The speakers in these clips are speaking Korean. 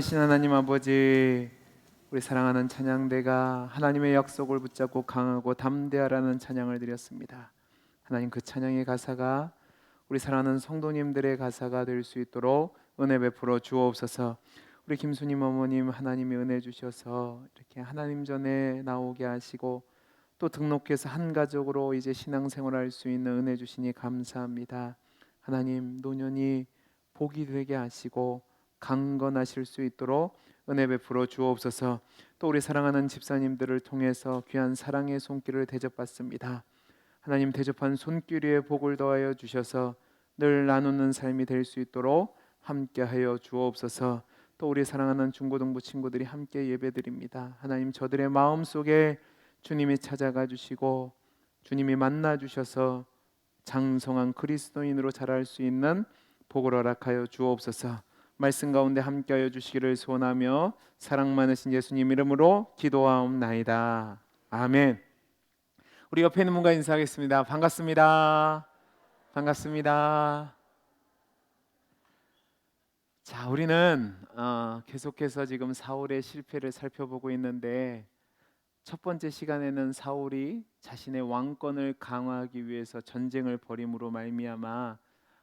신 하나님 아버지, 우리 사랑하는 찬양대가 하나님의 약속을 붙잡고 강하고 담대하라는 찬양을 드렸습니다. 하나님, 그 찬양의 가사가 우리 사랑하는 성도님들의 가사가 될 수 있도록 은혜 베풀어 주옵소서. 우리 김수님 어머님, 하나님이 은혜 주셔서 이렇게 하나님 전에 나오게 하시고 또 등록해서 한 가족으로 이제 신앙생활할 수 있는 은혜 주시니 감사합니다. 하나님, 노년이 복이 되게 하시고 강건하실 수 있도록 은혜 베풀어 주옵소서. 또 우리 사랑하는 집사님들을 통해서 귀한 사랑의 손길을 대접받습니다. 하나님, 대접한 손길 위에 복을 더하여 주셔서 늘 나누는 삶이 될 수 있도록 함께하여 주옵소서. 또 우리 사랑하는 중고등부 친구들이 함께 예배드립니다. 하나님, 저들의 마음속에 주님이 찾아가 주시고 주님이 만나 주셔서 장성한 그리스도인으로 자랄 수 있는 복을 허락하여 주옵소서. 말씀 가운데 함께하여 주시기를 소원하며 사랑 많으신 예수님 이름으로 기도하옵나이다. 아멘. 우리 옆에 있는 분과 인사하겠습니다. 반갑습니다. 반갑습니다. 자, 우리는 계속해서 지금 사울의 실패를 살펴보고 있는데, 첫 번째 시간에는 사울이 자신의 왕권을 강화하기 위해서 전쟁을 벌임으로 말미암아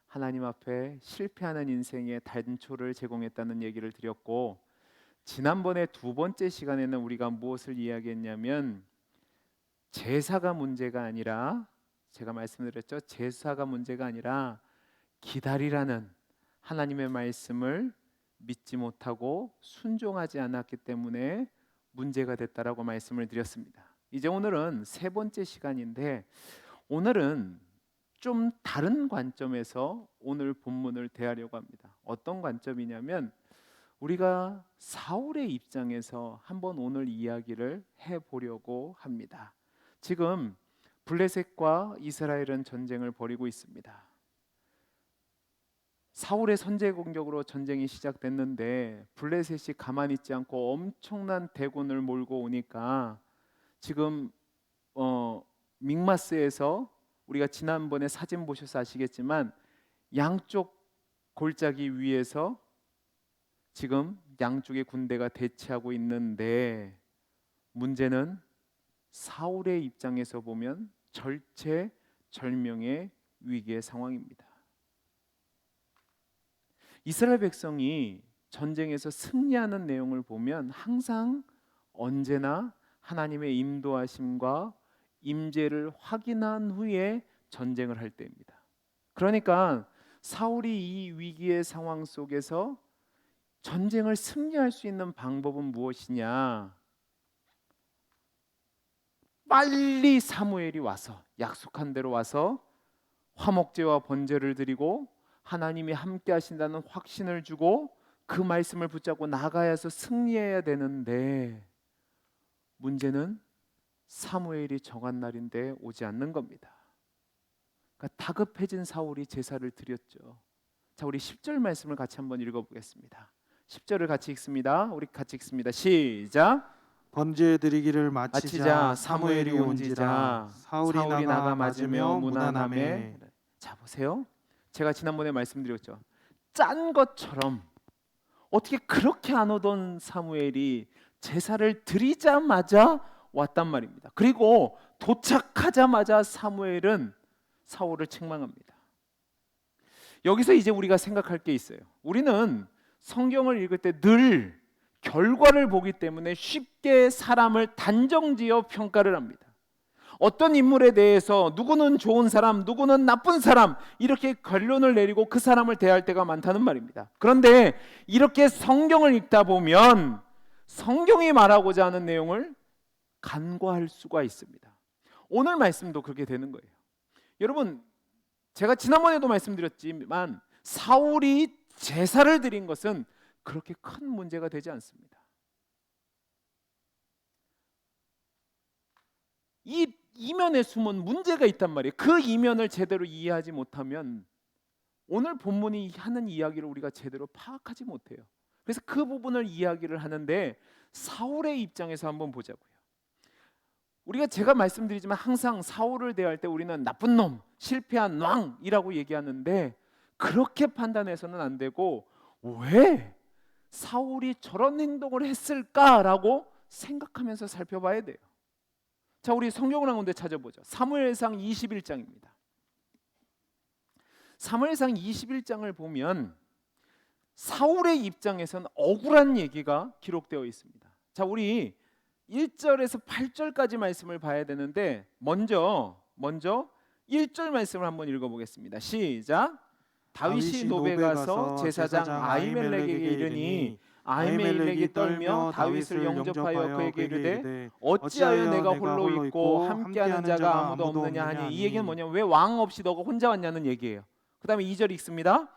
하나님 앞에 실패하는 인생의 단초를 제공했다는 얘기를 드렸고, 지난번에 두 번째 시간에는 우리가 무엇을 이야기했냐면, 제사가 문제가 아니라, 제가 말씀드렸죠, 제사가 문제가 아니라 기다리라는 하나님의 말씀을 믿지 못하고 순종하지 않았기 때문에 문제가 됐다라고 말씀을 드렸습니다. 이제 오늘은 세 번째 시간인데, 오늘은 좀 다른 관점에서 오늘 본문을 대하려고 합니다. 어떤 관점이냐면, 우리가 사울의 입장에서 한번 오늘 이야기를 해보려고 합니다. 지금 블레셋과 이스라엘은 전쟁을 벌이고 있습니다. 사울의 선제 공격으로 전쟁이 시작됐는데 블레셋이 가만히 있지 않고 엄청난 대군을 몰고 오니까 지금 믹마스에서, 우리가 지난번에 사진 보셔서 아시겠지만 양쪽 골짜기 위에서 지금 양쪽의 군대가 대치하고 있는데, 문제는 사울의 입장에서 보면 절체절명의 위기의 상황입니다. 이스라엘 백성이 전쟁에서 승리하는 내용을 보면 항상 언제나 하나님의 인도하심과 임재를 확인한 후에 전쟁을 할 때입니다. 그러니까 사울이 이 위기의 상황 속에서 전쟁을 승리할 수 있는 방법은 무엇이냐? 빨리 사무엘이 와서, 약속한 대로 와서 화목제와 번제를 드리고 하나님이 함께 하신다는 확신을 주고 그 말씀을 붙잡고 나가야 해서 승리해야 되는데, 문제는 사무엘이 정한 날인데 오지 않는 겁니다. 그러니까 다급해진 사울이 제사를 드렸죠. 자, 우리 10절 말씀을 같이 한번 읽어보겠습니다. 10절을 같이 읽습니다. 우리 같이 읽습니다. 시작. 번제 드리기를 마치자 사무엘이 온지라 사울이 나가 맞으며 무난함에. 자, 보세요. 제가 지난번에 말씀드렸죠. 짠 것처럼 어떻게 그렇게 안 오던 사무엘이 제사를 드리자마자 왔단 말입니다. 그리고 도착하자마자 사무엘은 사울을 책망합니다. 여기서 이제 우리가 생각할 게 있어요. 우리는 성경을 읽을 때 늘 결과를 보기 때문에 쉽게 사람을 단정지어 평가를 합니다. 어떤 인물에 대해서 누구는 좋은 사람, 누구는 나쁜 사람, 이렇게 결론을 내리고 그 사람을 대할 때가 많다는 말입니다. 그런데 이렇게 성경을 읽다 보면 성경이 말하고자 하는 내용을 간과할 수가 있습니다. 오늘 말씀도 그렇게 되는 거예요. 여러분, 제가 지난번에도 말씀드렸지만 사울이 제사를 드린 것은 그렇게 큰 문제가 되지 않습니다. 이 이면에 숨은 문제가 있단 말이에요. 그 이면을 제대로 이해하지 못하면 오늘 본문이 하는 이야기를 우리가 제대로 파악하지 못해요. 그래서 그 부분을 이야기를 하는데, 사울의 입장에서 한번 보자고요. 우리가, 제가 말씀드리지만 항상 사울을 대할 때 우리는 나쁜 놈, 실패한 왕이라고 얘기하는데, 그렇게 판단해서는 안 되고, 왜 사울이 저런 행동을 했을까라고 생각하면서 살펴봐야 돼요. 자, 우리 성경을 한 군데 찾아보죠. 사무엘상 21장입니다. 사무엘상 21장을 보면 사울의 입장에서는 억울한 얘기가 기록되어 있습니다. 자, 우리 1절에서 8절까지 말씀을 봐야 되는데 먼저 1절 말씀을 한번 읽어보겠습니다. 시작. 다윗이 노베 가서 제사장 아히멜렉에게 이르니 아히멜렉이 떨며 다윗을 영접하여 그에게 이르되 어찌하여 내가 홀로 있고 함께하는 자가 아무도 없느냐 하니, 이 얘기는 뭐냐면 왜 왕 없이 너가 혼자 왔냐는 얘기예요. 그 다음에 2절 읽습니다.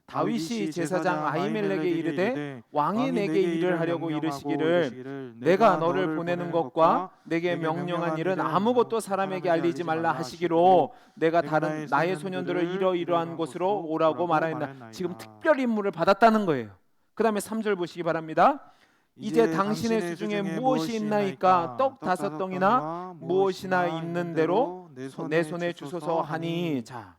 다윗이 제사장 아히멜렉에게 이르되 왕이 내게 일을 하려고 이르시기를 내가 너를 보내는 것과 내게 명령한 일은 아무것도 사람에게 알리지 말라 하시기로 내가 다른 나의 소년들을 이러이러한 곳으로 오라고 말하였나. 지금 특별 임무를 받았다는 거예요. 그 다음에 3절 보시기 바랍니다. 이제 당신의 수중에 무엇이 있나이까 떡 5덩이나 무엇이나 있는 대로 내 손에 주소서 하니. 자,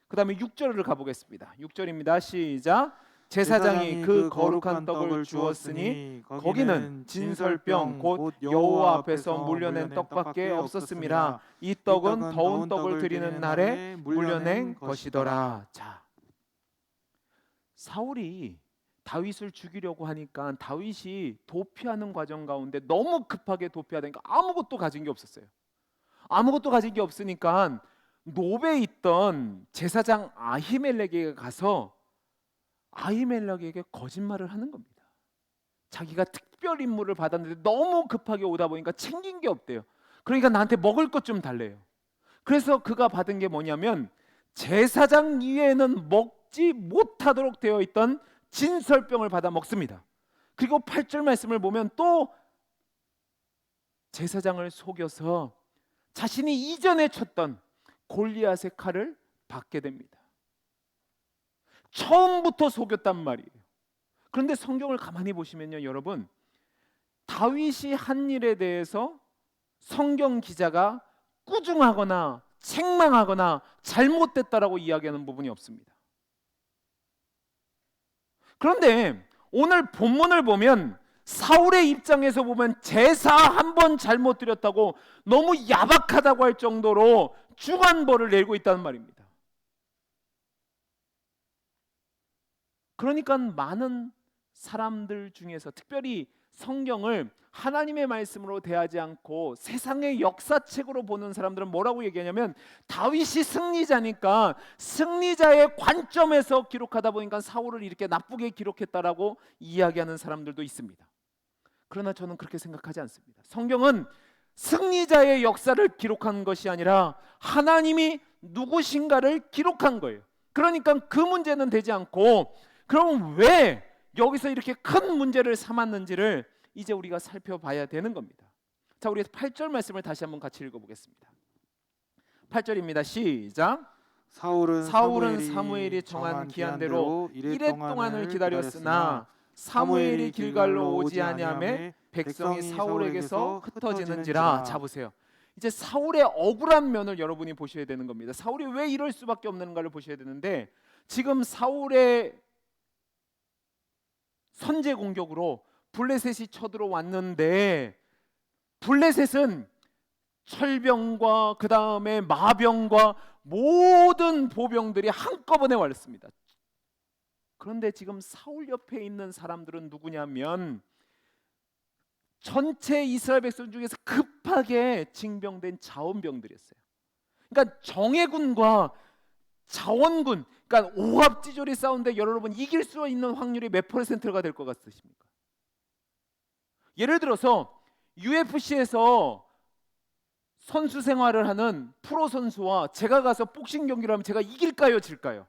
그 다음에 6절을 가보겠습니다. 6절입니다. 시작. 제사장이 그 거룩한 떡을 주었으니 거기는 진설병 곧 여호와 앞에서 물려낸 떡밖에 없었음이라. 이 떡은 더운 떡을 드리는 날에 물려낸 것이더라. 자, 사울이 다윗을 죽이려고 하니까 다윗이 도피하는 과정 가운데 너무 급하게 도피하다니까 아무것도 가진 게 없었어요. 아무것도 가진 게 없으니까 노베에 있던 제사장 아히멜렉에게 가서 아히멜렉에게 거짓말을 하는 겁니다. 자기가 특별 임무를 받았는데 너무 급하게 오다 보니까 챙긴 게 없대요. 그러니까 나한테 먹을 것 좀 달래요. 그래서 그가 받은 게 뭐냐면 제사장 이외에는 먹지 못하도록 되어 있던 진설병을 받아 먹습니다. 그리고 8절 말씀을 보면 또 제사장을 속여서 자신이 이전에 쳤던 골리앗의 칼을 받게 됩니다. 처음부터 속였단 말이에요. 그런데 성경을 가만히 보시면요, 여러분, 다윗이 한 일에 대해서 성경 기자가 꾸중하거나 책망하거나 잘못됐다라고 이야기하는 부분이 없습니다. 그런데 오늘 본문을 보면 사울의 입장에서 보면 제사 한 번 잘못 드렸다고 너무 야박하다고 할 정도로 주관벌을 내고 있다는 말입니다. 그러니까 많은 사람들 중에서 특별히 성경을 하나님의 말씀으로 대하지 않고 세상의 역사책으로 보는 사람들은 뭐라고 얘기하냐면 다윗이 승리자니까 승리자의 관점에서 기록하다 보니까 사울을 이렇게 나쁘게 기록했다라고 이야기하는 사람들도 있습니다. 그러나 저는 그렇게 생각하지 않습니다. 성경은 승리자의 역사를 기록한 것이 아니라 하나님이 누구신가를 기록한 거예요. 그러니까 그 문제는 되지 않고 그럼 왜 여기서 이렇게 큰 문제를 삼았는지를 이제 우리가 살펴봐야 되는 겁니다. 자, 우리 8절 말씀을 다시 한번 같이 읽어보겠습니다. 8절입니다. 시작. 사울은 사무엘이 정한 기한대로 이레 동안을 기다렸으나 사무엘이 길갈로 오지 아니하매 백성이 사울에게서 흩어지는지라. 자, 보세요. 이제 사울의 억울한 면을 여러분이 보셔야 되는 겁니다. 사울이 왜 이럴 수밖에 없는가를 보셔야 되는데 지금 사울의 선제 공격으로 블레셋이 쳐들어왔는데 블레셋은 철병과 그 다음에 마병과 모든 보병들이 한꺼번에 왔습니다. 그런데 지금 사울 옆에 있는 사람들은 누구냐면 전체 이스라엘 백성 중에서 급하게 징병된 자원병들이었어요. 그러니까 정예군과 자원군, 그러니까 오합지졸이 싸우는데 여러분 이길 수 있는 확률이 몇 %가 될 것 같으십니까? 예를 들어서 UFC에서 선수 생활을 하는 프로 선수와 제가 가서 복싱 경기를 하면 제가 이길까요, 질까요?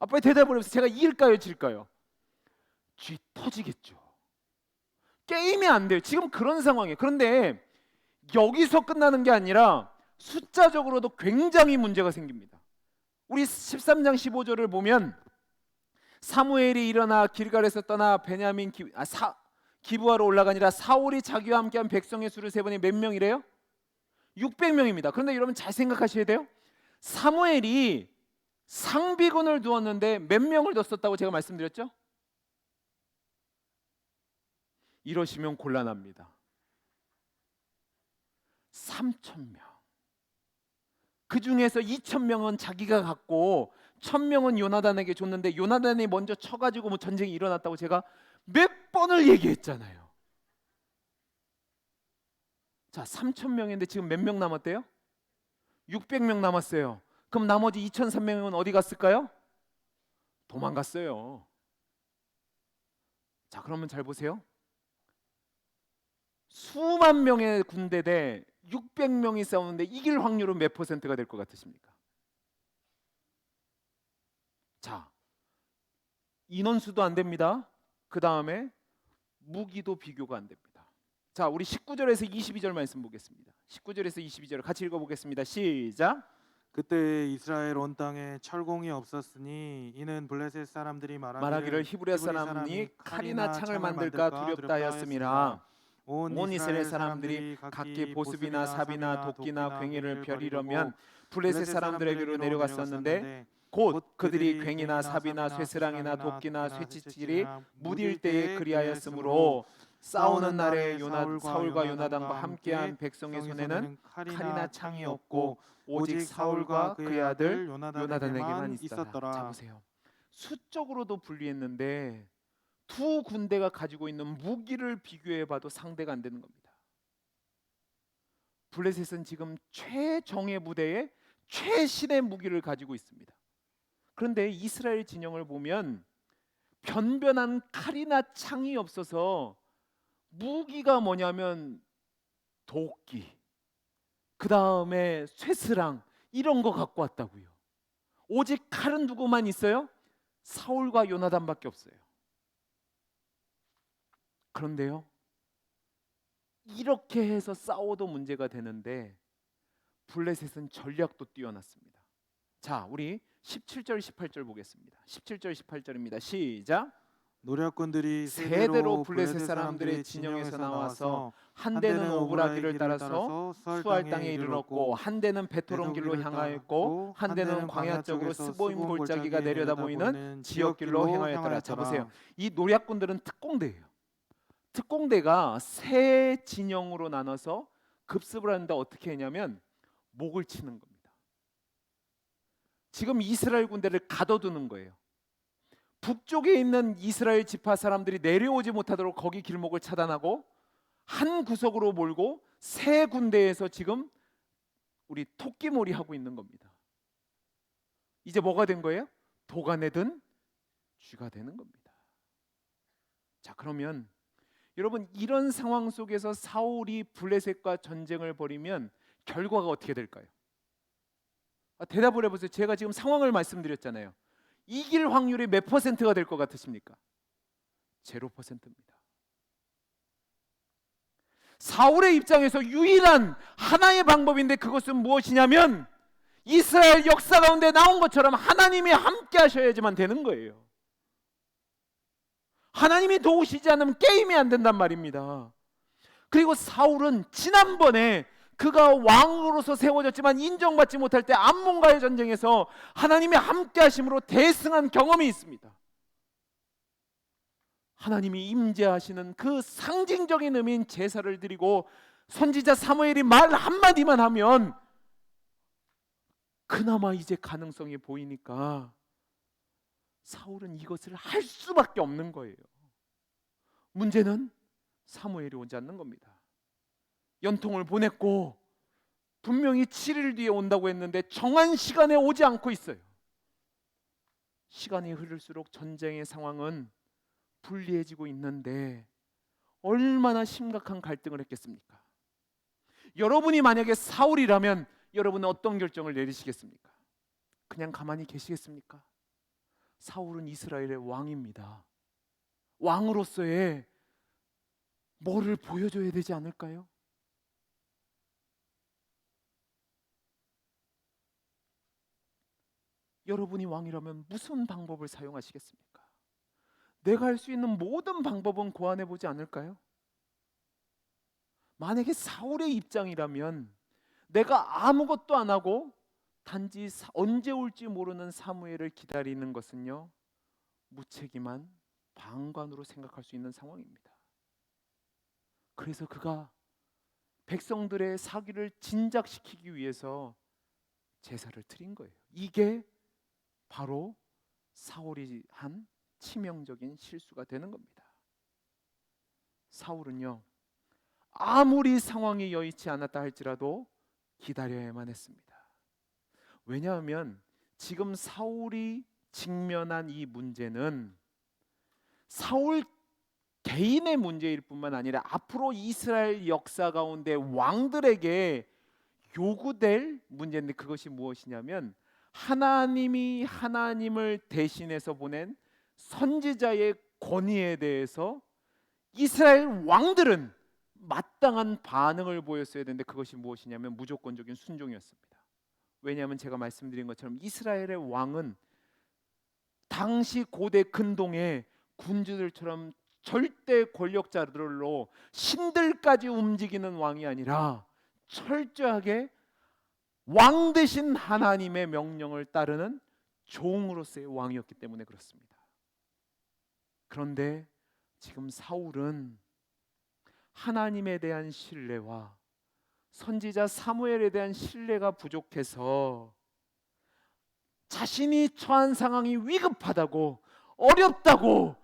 빨리 대답을 해보세요. 제가 이길까요, 질까요? 쥐 터지겠죠. 게임이 안 돼요. 지금 그런 상황이에요. 그런데 여기서 끝나는 게 아니라 숫자적으로도 굉장히 문제가 생깁니다. 우리 13장 15절을 보면 사무엘이 일어나 길갈에서 떠나 베냐민 기브아로 올라가니라. 사울이 자기와 함께한 백성의 수를 세보니 몇 명이래요? 600명입니다. 그런데 여러분 잘 생각하셔야 돼요. 사무엘이 상비군을 두었는데 몇 명을 뒀었다고 제가 말씀드렸죠? 이러시면 곤란합니다. 3,000명. 그 중에서 2,000명은 자기가 갖고 1,000명은 요나단에게 줬는데 요나단이 먼저 쳐가지고 뭐 전쟁이 일어났다고 제가 몇 번을 얘기했잖아요. 자, 3,000명인데 지금 몇 명 남았대요? 600명 남았어요. 그럼 나머지 2,300명은 어디 갔을까요? 도망갔어요. 자, 그러면 잘 보세요. 수만 명의 군대 대 600명이 싸우는데 이길 확률은 몇 퍼센트가 될 것 같으십니까? 자, 인원수도 안 됩니다. 그 다음에 무기도 비교가 안 됩니다. 자, 우리 19절에서 22절 말씀 보겠습니다. 19절에서 22절 같이 읽어보겠습니다. 시작. 그때 이스라엘 온 땅에 철공이 없었으니 이는 블레셋 사람들이 말하기를 히브리 사람이 칼이나 창을 만들까 두렵다 하였음이라. 온 이스라엘 사람들이 각기 보습이나 삽이나 도끼나 괭이를 벼리려면 블레셋 사람들에게로 내려갔었는데 곧 그들이 괭이나 삽이나 쇠스랑이나 도끼나 쇠치질이 무딜 때에 그리하였으므로 싸우는 날에 사울과 요나단과 함께한 백성의 손에는 칼이나 창이 없고 오직 사울과 그의 아들 요나단에게만 있었더라. 자, 보세요. 수적으로도 불리했는데 두 군대가 가지고 있는 무기를 비교해 봐도 상대가 안 되는 겁니다. 블레셋은 지금 최정예 부대에 최신의 무기를 가지고 있습니다. 그런데 이스라엘 진영을 보면 변변한 칼이나 창이 없어서 무기가 뭐냐면 도끼, 그 다음에 쇠스랑 이런 거 갖고 왔다고요. 오직 칼은 누구만 있어요? 사울과 요나단밖에 없어요. 그런데요, 이렇게 해서 싸워도 문제가 되는데 블레셋은 전략도 뛰어났습니다. 자, 우리 17절 18절 보겠습니다. 17절 18절입니다. 시작. 노략군들이 세대로 블레셋 사람들의 진영에서 나와서 한 대는 오브라기를 따라서 수알 땅에 이르렀고 한 대는 베토론 길로 향하였고 한 대는 광야 쪽으로 스보임 골짜기가 내려다 보이는 지역길로 행하였더라. 자, 보세요. 이 노략군들은 특공대예요. 특공대가 세 진영으로 나눠서 급습을 하는데 어떻게 했냐면 목을 치는 겁니다. 지금 이스라엘 군대를 가둬두는 거예요. 북쪽에 있는 이스라엘 지파 사람들이 내려오지 못하도록 거기 길목을 차단하고 한 구석으로 몰고 세 군데에서 지금 우리 토끼몰이 하고 있는 겁니다. 이제 뭐가 된 거예요? 도가 내든 쥐가 되는 겁니다. 자, 그러면 여러분, 이런 상황 속에서 사울이 블레셋과 전쟁을 벌이면 결과가 어떻게 될까요? 대답을 해보세요. 제가 지금 상황을 말씀드렸잖아요. 이길 확률이 몇 퍼센트가 될 것 같으십니까? 0%입니다. 사울의 입장에서 유일한 하나의 방법인데 그것은 무엇이냐면 이스라엘 역사 가운데 나온 것처럼 하나님이 함께 하셔야지만 되는 거예요. 하나님이 도우시지 않으면 게임이 안 된단 말입니다. 그리고 사울은 지난번에 그가 왕으로서 세워졌지만 인정받지 못할 때 암몬과의 전쟁에서 하나님이 함께 하심으로 대승한 경험이 있습니다. 하나님이 임재하시는 그 상징적인 의미인 제사를 드리고 선지자 사무엘이 말 한마디만 하면 그나마 이제 가능성이 보이니까 사울은 이것을 할 수밖에 없는 거예요. 문제는 사무엘이 오지 않는 겁니다. 연통을 보냈고 분명히 7일 뒤에 온다고 했는데 정한 시간에 오지 않고 있어요. 시간이 흐를수록 전쟁의 상황은 불리해지고 있는데 얼마나 심각한 갈등을 했겠습니까? 여러분이 만약에 사울이라면 여러분은 어떤 결정을 내리시겠습니까? 그냥 가만히 계시겠습니까? 사울은 이스라엘의 왕입니다. 왕으로서의 뭐를 보여줘야 되지 않을까요? 여러분이 왕이라면 무슨 방법을 사용하시겠습니까? 내가 할 수 있는 모든 방법은 고안해 보지 않을까요? 만약에 사울의 입장이라면 내가 아무것도 안 하고 단지 언제 올지 모르는 사무엘을 기다리는 것은요, 무책임한 방관으로 생각할 수 있는 상황입니다. 그래서 그가 백성들의 사기를 진작시키기 위해서 제사를 드린 거예요. 이게 바로 사울이 한 치명적인 실수가 되는 겁니다. 사울은요, 아무리 상황이 여의치 않았다 할지라도 기다려야만 했습니다. 왜냐하면 지금 사울이 직면한 이 문제는 사울 개인의 문제일 뿐만 아니라 앞으로 이스라엘 역사 가운데 왕들에게 요구될 문제인데, 그것이 무엇이냐면 하나님이 하나님을 대신해서 보낸 선지자의 권위에 대해서 이스라엘 왕들은 마땅한 반응을 보였어야 되는데, 그것이 무엇이냐면 무조건적인 순종이었습니다. 왜냐하면 제가 말씀드린 것처럼 이스라엘의 왕은 당시 고대 근동의 군주들처럼 절대 권력자들로 신들까지 움직이는 왕이 아니라 철저하게 왕 대신 하나님의 명령을 따르는 종으로서의 왕이었기 때문에 그렇습니다. 그런데 지금 사울은 하나님에 대한 신뢰와 선지자 사무엘에 대한 신뢰가 부족해서 자신이 처한 상황이 위급하다고, 어렵다고,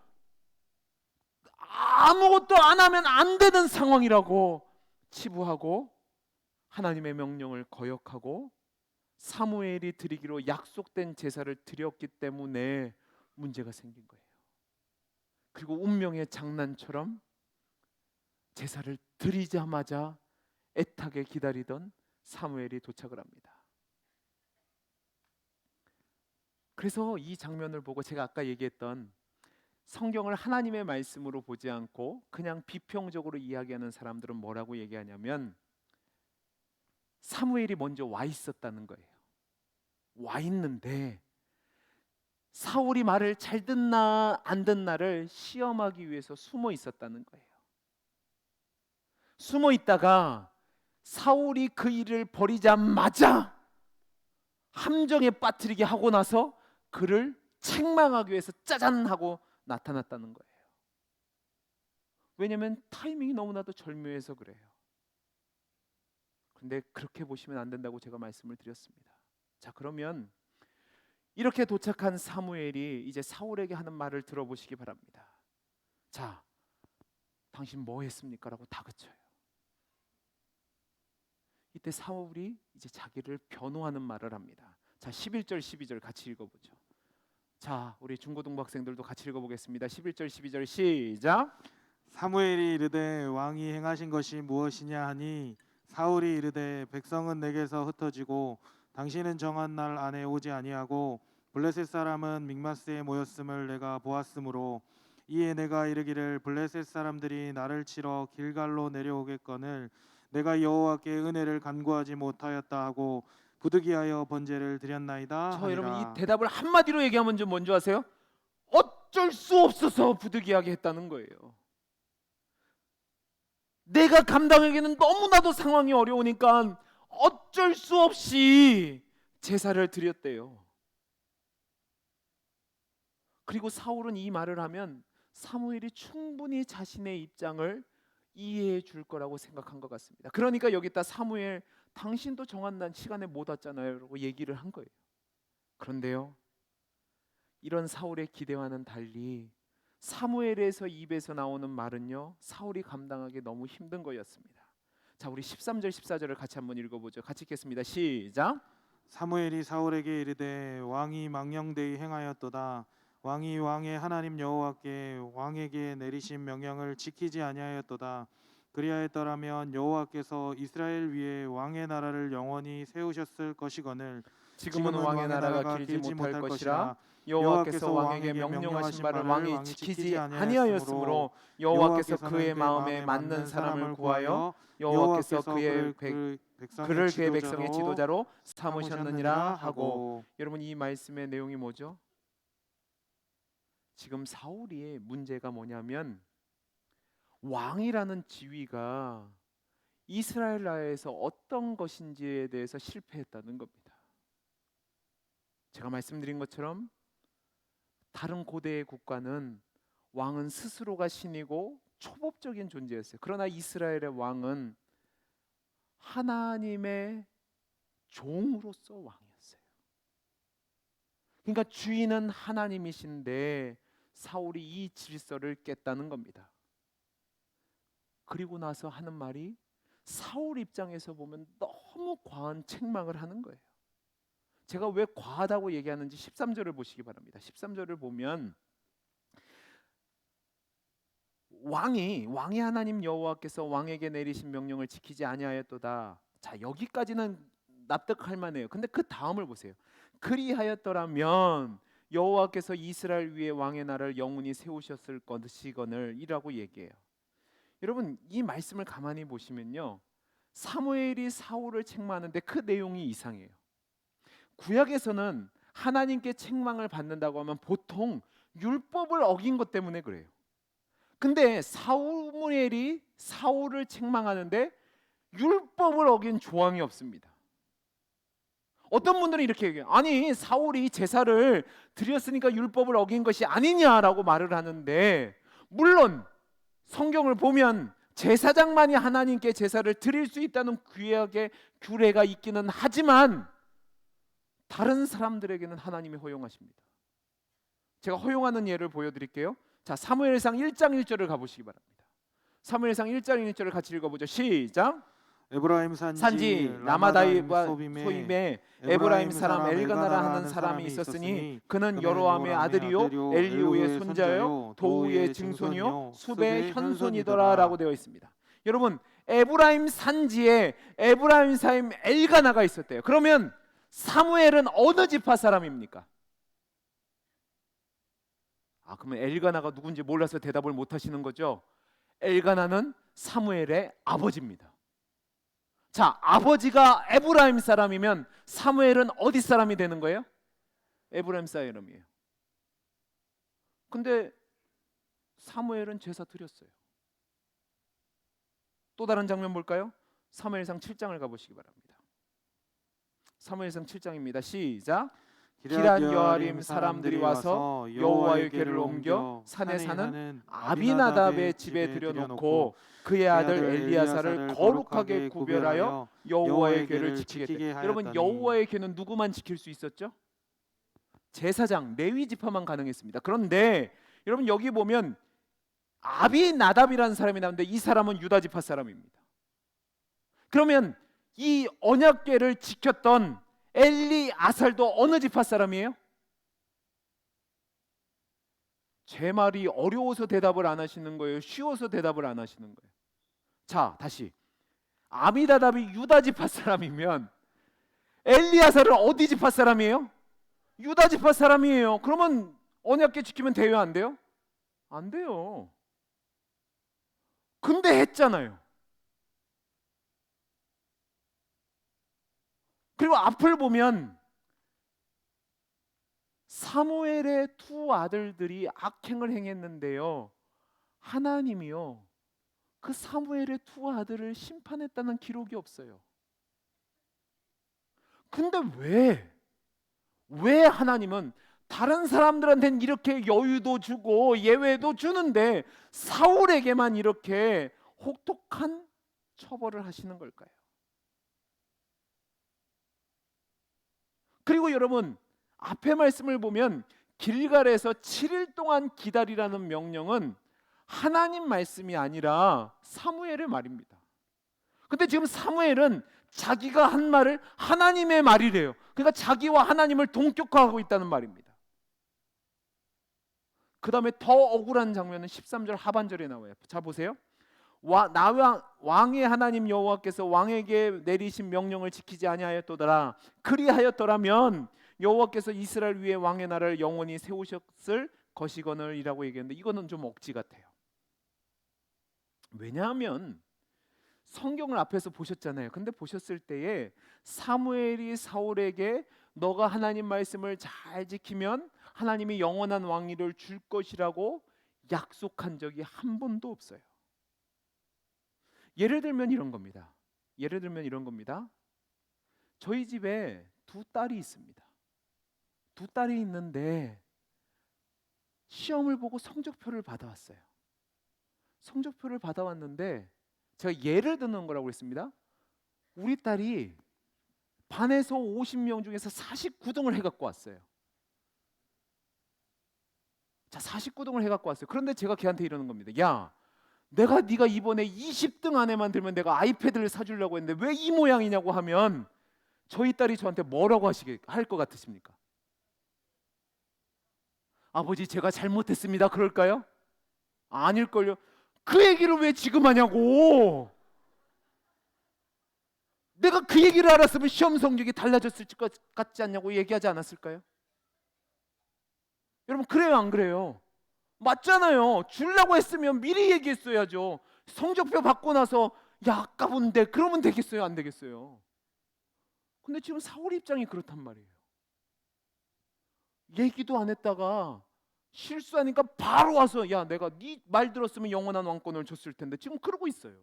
아무것도 안 하면 안 되는 상황이라고 치부하고 하나님의 명령을 거역하고 사무엘이 드리기로 약속된 제사를 드렸기 때문에 문제가 생긴 거예요. 그리고 운명의 장난처럼 제사를 드리자마자 애타게 기다리던 사무엘이 도착을 합니다. 그래서 이 장면을 보고 제가 아까 얘기했던 성경을 하나님의 말씀으로 보지 않고 그냥 비평적으로 이야기하는 사람들은 뭐라고 얘기하냐면 사무엘이 먼저 와 있었다는 거예요. 와 있는데 사울이 말을 잘 듣나 안 듣나를 시험하기 위해서 숨어 있었다는 거예요. 숨어 있다가 사울이 그 일을 벌이자마자 함정에 빠뜨리게 하고 나서 그를 책망하기 위해서 짜잔 하고 나타났다는 거예요. 왜냐하면 타이밍이 너무나도 절묘해서 그래요. 근데 그렇게 보시면 안 된다고 제가 말씀을 드렸습니다. 자, 그러면 이렇게 도착한 사무엘이 이제 사울에게 하는 말을 들어보시기 바랍니다. 자, 당신 뭐 했습니까? 라고 다그쳐요. 이때 사울이 이제 자기를 변호하는 말을 합니다. 자, 11절 12절 같이 읽어보죠. 자, 우리 중고등부 학생들도 같이 읽어보겠습니다. 11절 12절 시작. 사무엘이 이르되 왕이 행하신 것이 무엇이냐 하니 사울이 이르되 백성은 내게서 흩어지고 당신은 정한 날 안에 오지 아니하고 블레셋 사람은 믹마스에 모였음을 내가 보았으므로 이에 내가 이르기를 블레셋 사람들이 나를 치러 길갈로 내려오겠거늘 내가 여호와께 은혜를 간구하지 못하였다 하고 부득이하여 번제를 드렸나이다 여러분, 이 하니라. 대답을 한마디로 얘기하면 좀 뭔지 아세요? 어쩔 수 없어서 부득이하게 했다는 거예요. 내가 감당하기에는 너무나도 상황이 어려우니까 어쩔 수 없이 제사를 드렸대요. 그리고 사울은 이 말을 하면 사무엘이 충분히 자신의 입장을 이해해 줄 거라고 생각한 것 같습니다. 그러니까 여기다 사무엘, 당신도 정한 날 시간에 못 왔잖아요 라고 얘기를 한 거예요. 그런데요, 이런 사울의 기대와는 달리 사무엘에서 입에서 나오는 말은요, 사울이 감당하기 너무 힘든 거였습니다. 자, 우리 13절 14절을 같이 한번 읽어보죠. 같이 읽겠습니다. 시작. 사무엘이 사울에게 이르되 왕이 망령되이 행하였도다. 왕이 왕의 하나님 여호와께 왕에게 내리신 명령을 지키지 아니하였도다. 그리하였더라면 여호와께서 이스라엘 위에 왕의 나라를 영원히 세우셨을 것이거늘 지금은 왕의 나라가 길지 못할 것이라 여호와께서 왕에게 명령하신 바를 왕이 지키지 아니하였으므로 여호와께서 그의 마음에 맞는 사람을 구하여 여호와께서 그를 그의 백성의 지도자로 삼으셨느니라 하고. 여러분, 이 말씀의 내용이 뭐죠? 지금 사울의 문제가 뭐냐면 왕이라는 지위가 이스라엘 나라에서 어떤 것인지에 대해서 실패했다는 겁니다. 제가 말씀드린 것처럼 다른 고대의 국가는 왕은 스스로가 신이고 초법적인 존재였어요. 그러나 이스라엘의 왕은 하나님의 종으로서 왕이었어요. 그러니까 주인은 하나님이신데 사울이 이 질서를 깼다는 겁니다. 그리고 나서 하는 말이 사울 입장에서 보면 너무 과한 책망을 하는 거예요. 제가 왜 과하다고 얘기하는지 13절을 보시기 바랍니다. 13절을 보면 왕이 하나님 여호와께서 왕에게 내리신 명령을 지키지 아니하였도다. 자, 여기까지는 납득할 만해요. 근데 그 다음을 보세요. 그리하였더라면 여호와께서 이스라엘 위에 왕의 나라를 영원히 세우셨을 것이거늘 이라고 얘기해요. 여러분, 이 말씀을 가만히 보시면요, 사무엘이 사울을 책망하는데 그 내용이 이상해요. 구약에서는 하나님께 책망을 받는다고 하면 보통 율법을 어긴 것 때문에 그래요. 근데 사무엘이 사울을 책망하는데 율법을 어긴 조항이 없습니다. 어떤 분들은 이렇게 얘기해요. 아니, 사울이 제사를 드렸으니까 율법을 어긴 것이 아니냐라고 말을 하는데, 물론 성경을 보면 제사장만이 하나님께 제사를 드릴 수 있다는 구약의 규례가 있기는 하지만 다른 사람들에게는 하나님이 허용하십니다. 제가 허용하는 예를 보여드릴게요. 자, 사무엘상 1장 1절을 가보시기 바랍니다. 사무엘상 1장 1절을 같이 읽어보죠. 시작. 에브라임 산지 라마다임과 소임에 에브라임 사람 엘가나라 하는 사람이 있었으니 그는 여로함의 아들이요 엘리오의 손자요 도우의 증손이요 숲의 현손이더라 라고 되어 있습니다. 여러분, 에브라임 산지에 에브라임 사람 엘가나가 있었대요. 그러면 사무엘은 어느 지파 사람입니까? 그러면 엘가나가 누군지 몰라서 대답을 못 하시는 거죠. 엘가나는 사무엘의 아버지입니다. 자, 아버지가 에브라임 사람이면 사무엘은 어디 사람이 되는 거예요? 에브라임 사람이에요. 근데 사무엘은 제사 드렸어요. 또 다른 장면 볼까요? 사무엘상 7장을 가보시기 바랍니다. 사무엘상 7장입니다. 시작. 기럇 여아림 사람들이 와서 여호와의 궤를 옮겨 산에 사는 아비나답의 집에 들여놓고 그의 아들 엘리야사를 거룩하게 구별하여 여호와의 궤를 지키게 됐다. 여러분, 여호와의 궤는 누구만 지킬 수 있었죠? 제사장, 레위 지파만 가능했습니다. 그런데 여러분, 여기 보면 아비나답이라는 사람이 나오는데 이 사람은 유다 지파 사람입니다. 그러면 이 언약궤를 지켰던 엘리아살도 어느 지파 사람이에요? 제 말이 어려워서 대답을 안 하시는 거예요? 쉬워서 대답을 안 하시는 거예요? 자, 다시. 아미다답이 유다 지파 사람이면 엘리아살은 어디 지파 사람이에요? 유다 지파 사람이에요. 그러면 언약궤 지키면 돼요, 안 돼요? 안 돼요. 근데 했잖아요. 그리고 앞을 보면 사무엘의 두 아들들이 악행을 행했는데요, 하나님이요 그 사무엘의 두 아들을 심판했다는 기록이 없어요. 근데 왜 하나님은 다른 사람들한테는 이렇게 여유도 주고 예외도 주는데 사울에게만 이렇게 혹독한 처벌을 하시는 걸까요? 그리고 여러분, 앞에 말씀을 보면 길갈에서 7일 동안 기다리라는 명령은 하나님 말씀이 아니라 사무엘의 말입니다. 근데 지금 사무엘은 자기가 한 말을 하나님의 말이래요. 그러니까 자기와 하나님을 동격화하고 있다는 말입니다. 그 다음에 더 억울한 장면은 13절 하반절에 나와요. 자, 보세요. 왕의 하나님 여호와께서 왕에게 내리신 명령을 지키지 아니하였도다. 그리하였더라면 여호와께서 이스라엘 위에 왕의 나라를 영원히 세우셨을 것이거늘 이라고 얘기했는데, 이거는 좀 억지 같아요. 왜냐하면 성경을 앞에서 보셨잖아요. 근데 보셨을 때에 사무엘이 사울에게 너가 하나님 말씀을 잘 지키면 하나님이 영원한 왕위를 줄 것이라고 약속한 적이 한 번도 없어요. 예를 들면 이런 겁니다. 저희 집에 두 딸이 있습니다. 두 딸이 있는데 시험을 보고 성적표를 받아왔어요. 성적표를 받아왔는데 제가 예를 드는 거라고 했습니다. 우리 딸이 반에서 50명 중에서 49등을 해갖고 왔어요. 자, 49등을 해갖고 왔어요. 그런데 제가 걔한테 이러는 겁니다. 야, 내가 네가 이번에 20등 안에만 들면 내가 아이패드를 사주려고 했는데 왜 이 모양이냐고 하면 저희 딸이 저한테 뭐라고 할 것 같으십니까? 아버지, 제가 잘못했습니다. 그럴까요? 아닐걸요. 그 얘기를 왜 지금 하냐고. 내가 그 얘기를 알았으면 시험 성적이 달라졌을 것 같지 않냐고 얘기하지 않았을까요? 여러분, 그래요 안 그래요? 맞잖아요. 주려고 했으면 미리 얘기했어야죠. 성적표 받고 나서 야, 아까운데 그러면 되겠어요 안 되겠어요? 근데 지금 사울 입장이 그렇단 말이에요. 얘기도 안 했다가 실수하니까 바로 와서 야, 내가 네 말 들었으면 영원한 왕권을 줬을 텐데 지금 그러고 있어요.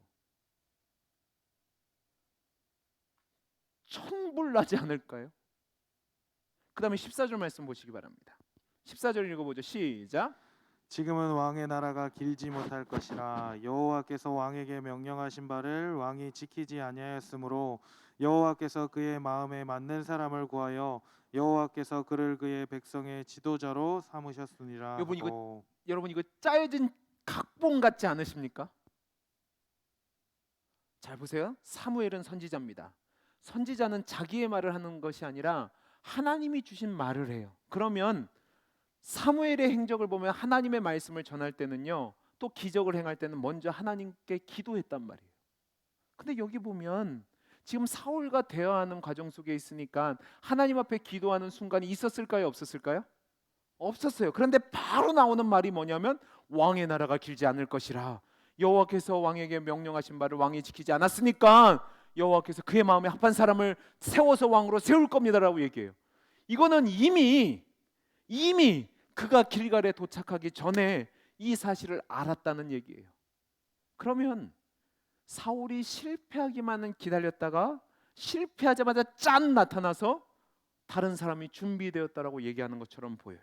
천불나지 않을까요? 그 다음에 14절 말씀 보시기 바랍니다. 14절 읽어보죠. 시작. 지금은 왕의 나라가 길지 못할 것이라 여호와께서 왕에게 명령하신 바를 왕이 지키지 아니하였으므로 여호와께서 그의 마음에 맞는 사람을 구하여 여호와께서 그를 그의 백성의 지도자로 삼으셨으니라 하고. 여러분 이거 짜여진 각본 같지 않으십니까? 잘 보세요. 사무엘은 선지자입니다. 선지자는 자기의 말을 하는 것이 아니라 하나님이 주신 말을 해요. 그러면 사무엘의 행적을 보면 하나님의 말씀을 전할 때는요, 또 기적을 행할 때는 먼저 하나님께 기도했단 말이에요. 근데 여기 보면 지금 사울과 대화하는 과정 속에 있으니까 하나님 앞에 기도하는 순간이 있었을까요? 없었을까요? 없었어요. 그런데 바로 나오는 말이 뭐냐면 왕의 나라가 길지 않을 것이라 여호와께서 왕에게 명령하신 바를 왕이 지키지 않았으니까 여호와께서 그의 마음에 합한 사람을 세워서 왕으로 세울 겁니다라고 얘기해요. 이거는 이미 그가 길갈에 도착하기 전에 이 사실을 알았다는 얘기예요. 그러면 사울이 실패하기만은 기다렸다가 실패하자마자 짠 나타나서 다른 사람이 준비되었다라고 얘기하는 것처럼 보여요.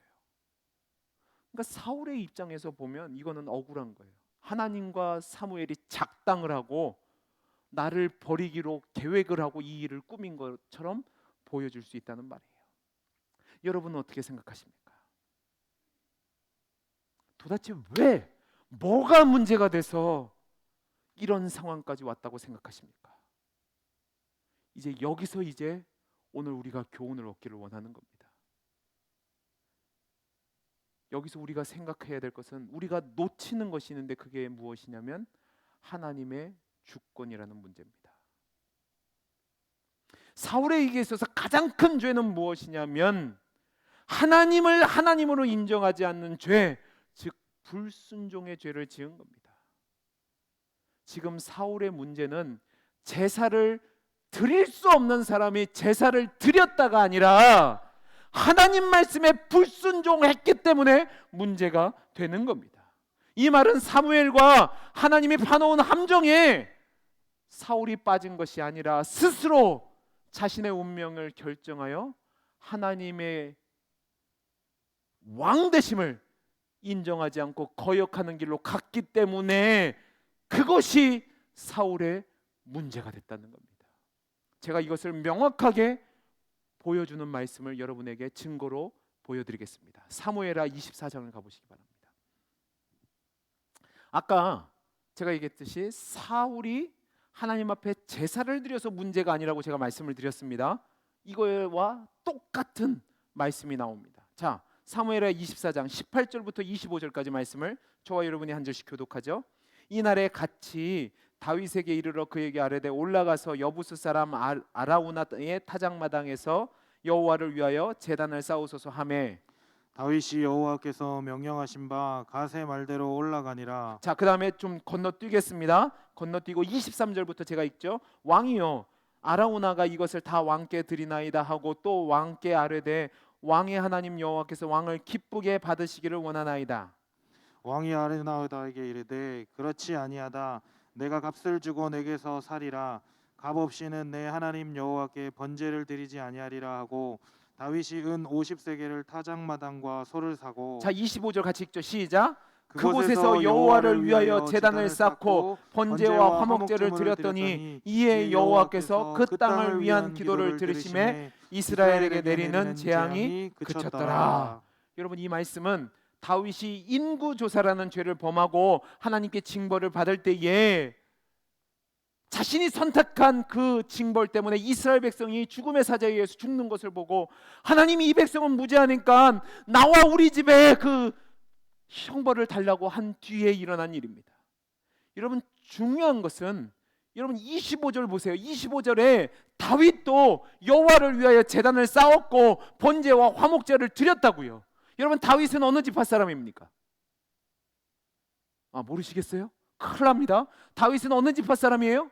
그러니까 사울의 입장에서 보면 이거는 억울한 거예요. 하나님과 사무엘이 작당을 하고 나를 버리기로 계획을 하고 이 일을 꾸민 것처럼 보여줄 수 있다는 말이에요. 여러분은 어떻게 생각하십니까? 도대체 왜 뭐가 문제가 돼서 이런 상황까지 왔다고 생각하십니까? 여기서 오늘 우리가 교훈을 얻기를 원하는 겁니다. 여기서 우리가 생각해야 될 것은 우리가 놓치는 것이 있는데 그게 무엇이냐면 하나님의 주권이라는 문제입니다. 사울에게 있어서 가장 큰 죄는 무엇이냐면 하나님을 하나님으로 인정하지 않는 죄, 즉 불순종의 죄를 지은 겁니다. 지금 사울의 문제는 제사를 드릴 수 없는 사람이 제사를 드렸다가 아니라 하나님 말씀에 불순종했기 때문에 문제가 되는 겁니다. 이 말은 사무엘과 하나님이 파놓은 함정에 사울이 빠진 것이 아니라 스스로 자신의 운명을 결정하여 하나님의 왕되심을 인정하지 않고 거역하는 길로 갔기 때문에 그것이 사울의 문제가 됐다는 겁니다. 제가 이것을 명확하게 보여주는 말씀을 여러분에게 증거로 보여드리겠습니다. 사무엘하 24장을 가보시기 바랍니다. 아까 제가 얘기했듯이 사울이 하나님 앞에 제사를 드려서 문제가 아니라고 제가 말씀을 드렸습니다. 이거와 똑같은 말씀이 나옵니다. 자, 사무엘하 24장 18절부터 25절까지 말씀을 저와 여러분이 한 절씩 교독하죠. 이날에 같이 다윗에게 이르러 그에게 아뢰되 올라가서 여부스 사람 아라우나의 타작마당에서 여호와를 위하여 제단을 쌓으소서 하매 다윗이 여호와께서 명령하신 바 가세 말대로 올라가니라. 자, 그 다음에 좀 건너뛰겠습니다. 건너뛰고 23절부터 제가 읽죠. 왕이요 아라우나가 이것을 다 왕께 드리나이다 하고 또 왕께 아뢰되 왕의 하나님 여호와께서 왕을 기쁘게 받으시기를 원하나이다. 왕이 아라우나에게 이르되 그렇지 아니하다. 내가 값을 주고 내게서 살이라. 값 없이는 내 하나님 여호와께 번제를 드리지 아니하리라 하고 다윗이 은 50세겔을 타작마당과 소를 사고. 자, 25절 같이 읽죠. 시작. 그곳에서 여호와를 위하여 제단을 쌓고 번제와 화목제를 드렸더니 이에 여호와께서 그 땅을 위한 기도를 들으심에 이스라엘에게 내리는 재앙이 그쳤더라. 여러분, 이 말씀은 다윗이 인구조사라는 죄를 범하고 하나님께 징벌을 받을 때에 자신이 선택한 그 징벌 때문에 이스라엘 백성이 죽음의 사자에 의해서 죽는 것을 보고 하나님이 이 백성은 무죄하니까 나와 우리 집에 그 형벌을 달라고 한 뒤에 일어난 일입니다. 여러분, 중요한 것은 여러분 25절 보세요. 25절에 다윗도 여호와를 위하여 제단을 쌓았고 번제와 화목제를 드렸다고요. 여러분, 다윗은 어느 지파 사람입니까? 모르시겠어요? 큰일 납니다. 다윗은 어느 지파 사람이에요?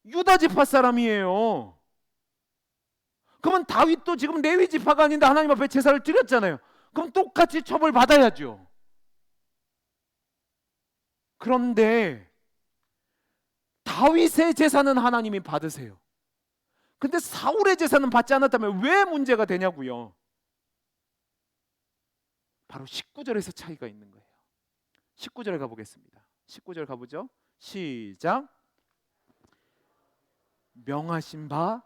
유다 지파 사람이에요. 그러면 다윗도 지금 레위 지파가 아닌데 하나님 앞에 제사를 드렸잖아요. 그럼 똑같이 처벌 받아야죠. 그런데 다윗의 제사는 하나님이 받으세요. 근데 사울의 제사는 받지 않았다면 왜 문제가 되냐고요. 바로 19절에서 차이가 있는 거예요. 19절에 가보겠습니다. 19절 가보죠. 시작. 명하신 바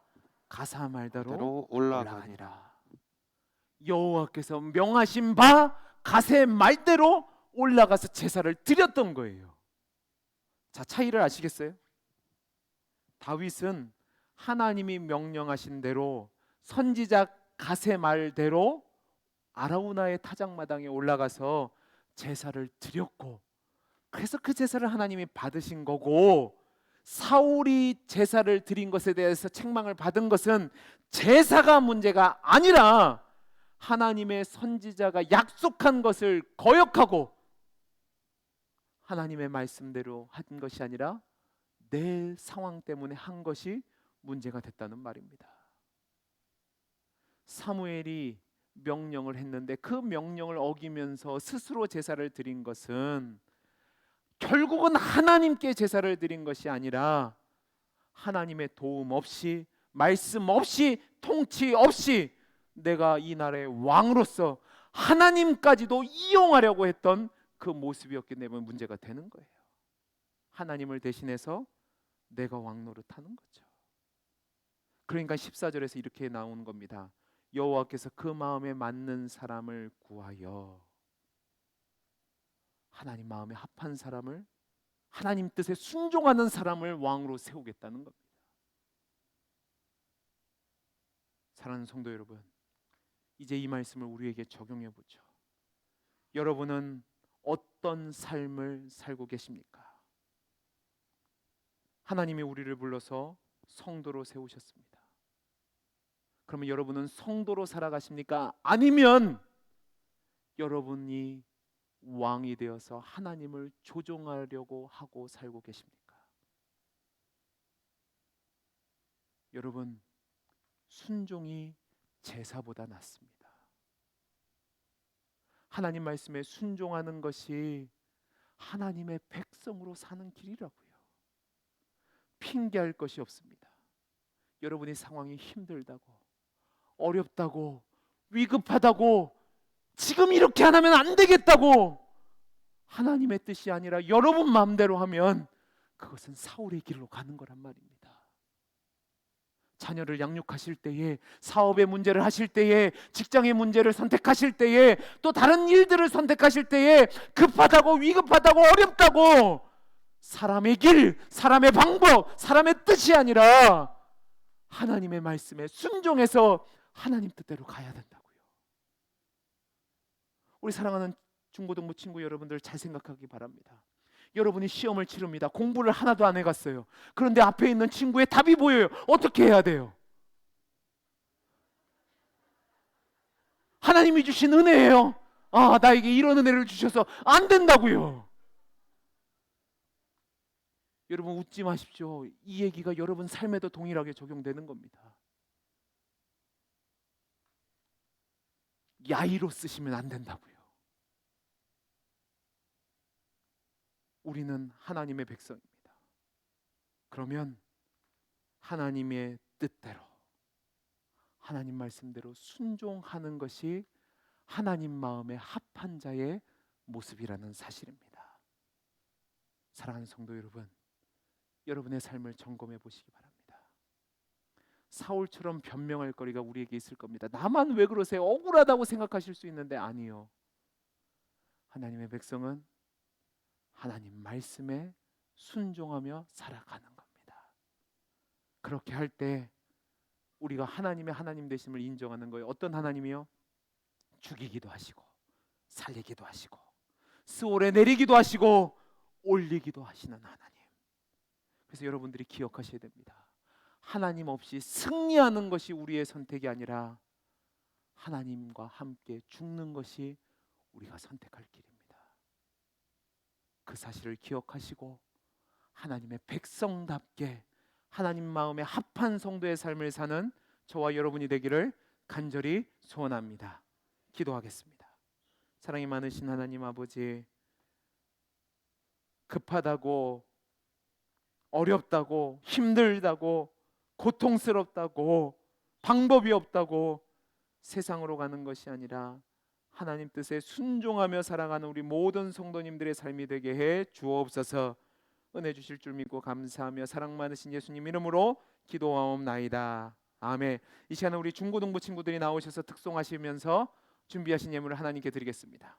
가사 말대로 올라가니라. 여호와께서 명하신 바 가세 말대로 올라가서 제사를 드렸던 거예요. 자, 차이를 아시겠어요? 다윗은 하나님이 명령하신 대로 선지자 가세 말대로 아라우나의 타작마당에 올라가서 제사를 드렸고, 그래서 그 제사를 하나님이 받으신 거고, 사울이 제사를 드린 것에 대해서 책망을 받은 것은 제사가 문제가 아니라 하나님의 선지자가 약속한 것을 거역하고 하나님의 말씀대로 한 것이 아니라 내 상황 때문에 한 것이 문제가 됐다는 말입니다. 사무엘이 명령을 했는데 그 명령을 어기면서 스스로 제사를 드린 것은 결국은 하나님께 제사를 드린 것이 아니라 하나님의 도움 없이, 말씀 없이, 통치 없이 내가 이 나라의 왕으로서 하나님까지도 이용하려고 했던 그 모습이었기 때문에 문제가 되는 거예요. 하나님을 대신해서 내가 왕 노릇하는 거죠. 그러니까 14절에서 이렇게 나오는 겁니다. 여호와께서 그 마음에 맞는 사람을 구하여, 하나님 마음에 합한 사람을, 하나님 뜻에 순종하는 사람을 왕으로 세우겠다는 겁니다. 사랑하는 성도 여러분, 이제 이 말씀을 우리에게 적용해 보죠. 여러분은 어떤 삶을 살고 계십니까? 하나님이 우리를 불러서 성도로 세우셨습니다. 그러면 여러분은 성도로 살아가십니까? 아니면 여러분이 왕이 되어서 하나님을 조종하려고 하고 살고 계십니까? 여러분, 순종이 제사보다 낫습니다. 하나님 말씀에 순종하는 것이 하나님의 백성으로 사는 길이라고요. 핑계할 것이 없습니다. 여러분의 상황이 힘들다고, 어렵다고, 위급하다고, 지금 이렇게 안 하면 안 되겠다고 하나님의 뜻이 아니라 여러분 마음대로 하면 그것은 사울의 길로 가는 거란 말입니다. 자녀를 양육하실 때에, 사업의 문제를 하실 때에, 직장의 문제를 선택하실 때에, 또 다른 일들을 선택하실 때에 급하다고, 위급하다고, 어렵다고 사람의 길, 사람의 방법, 사람의 뜻이 아니라 하나님의 말씀에 순종해서 하나님 뜻대로 가야 된다고요. 우리 사랑하는 중고등부 친구 여러분들 잘 생각하기 바랍니다. 여러분이 시험을 치릅니다. 공부를 하나도 안 해갔어요. 그런데 앞에 있는 친구의 답이 보여요. 어떻게 해야 돼요? 하나님이 주신 은혜예요. 나에게 이런 은혜를 주셔서 안 된다고요. 여러분, 웃지 마십시오. 이 얘기가 여러분 삶에도 동일하게 적용되는 겁니다. 야이로 쓰시면 안 된다고요. 우리는 하나님의 백성입니다. 그러면 하나님의 뜻대로, 하나님 말씀대로 순종하는 것이 하나님 마음에 합한 자의 모습이라는 사실입니다. 사랑하는 성도 여러분, 여러분의 삶을 점검해 보시기 바랍니다. 사울처럼 변명할 거리가 우리에게 있을 겁니다. 나만 왜 그러세요? 억울하다고 생각하실 수 있는데 아니요. 하나님의 백성은 하나님 말씀에 순종하며 살아가는 겁니다. 그렇게 할 때 우리가 하나님의 하나님 되심을 인정하는 거예요. 어떤 하나님이요? 죽이기도 하시고 살리기도 하시고 스올에 내리기도 하시고 올리기도 하시는 하나님. 그래서 여러분들이 기억하셔야 됩니다. 하나님 없이 승리하는 것이 우리의 선택이 아니라 하나님과 함께 죽는 것이 우리가 선택할 길입니다. 그 사실을 기억하시고 하나님의 백성답게 하나님 마음에 합한 성도의 삶을 사는 저와 여러분이 되기를 간절히 소원합니다. 기도하겠습니다. 사랑이 많으신 하나님 아버지, 급하다고 어렵다고 힘들다고 고통스럽다고 방법이 없다고 세상으로 가는 것이 아니라 하나님 뜻에 순종하며 살아가는 우리 모든 성도님들의 삶이 되게 해 주옵소서. 은혜 주실 줄 믿고 감사하며 사랑 많으신 예수님 이름으로 기도하옵나이다. 아멘. 이 시간에 우리 중고등부 친구들이 나오셔서 특송하시면서 준비하신 예물을 하나님께 드리겠습니다.